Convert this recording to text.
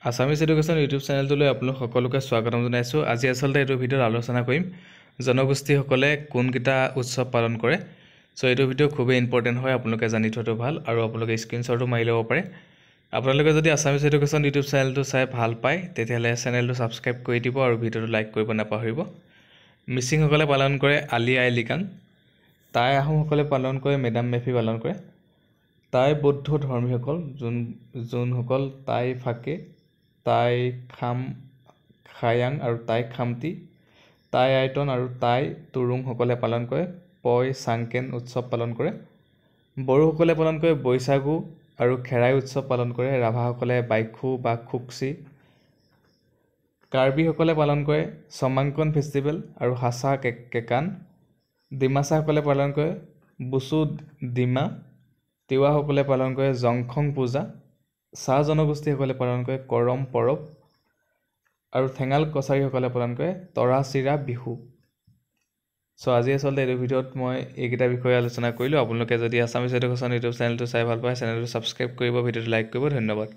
Assamese education YouTube চেনেলটোলৈ আপোনালোক সকলোকে স্বাগতম জনাইছোঁ। আজি আচলতে এইটো ভিডিঅ'ত আলোচনা কৰিম জনগোষ্ঠীসকলে কোনকেইটা উৎসৱ পালন কৰে। সো এইটো ভিডিঅ' খুবেই ইম্পৰ্টেণ্ট হয়, আপোনালোকে জানি থোৱাটো ভাল আৰু আপোনালোকে স্ক্ৰীনশ্বটো মাৰি ল'ব পাৰে। আপোনালোকে যদি আসামিজ এডুকেশ্যন ইউটিউব চেনেলটো চাই ভাল পায় তেতিয়াহ'লে চেনেলটো ছাবস্ক্ৰাইব কৰি দিব আৰু ভিডিঅ'টো লাইক কৰিব নাপাহৰিব। মিচিংসকলে পালন কৰে আলি আই লিগাং। টাই আহোমসকলে পালন কৰে মেডাম মেফি পালন কৰে। টাই বৌদ্ধ ধৰ্মীসকল যোনসকল টাই ফাকে, টাই খাম খায়াং আৰু টাই খামতি, টাই আইটন আৰু টাই তুৰুংসকলে পালন কৰে পই চাংকেন উৎসৱ পালন কৰে। বড়োসকলে পালন কৰে বৈশাগু আৰু খেৰাই উৎসৱ পালন কৰে। ৰাভাসকলে বাইখু বা খুকচি। কাৰ্বিসকলে পালন কৰে চমাংকন ফেষ্টিভেল আৰু হাচা কেকান। ডিমাছাসকলে পালন কৰে বুচু ডিমা। তিৱাসকলে পালন কৰে জংখং পূজা। চাহ জনগোষ্ঠীসকলে পালন কৰে কৰম পৰৱ আৰু ঠেঙাল কছাৰীসকলে পালন কৰে তৰা চিৰা বিহু। সো আজি আচলতে এইটো ভিডিঅ'ত মই এইকেইটা বিষয়ে আলোচনা কৰিলোঁ। আপোনালোকে যদি আসামিজ এডুকেশ্যন ইউটিউব চেনেলটো চাই ভাল পায় চেনেলটো ছাবস্ক্ৰাইব কৰিব, ভিডিঅ'টো লাইক কৰিব। ধন্যবাদ।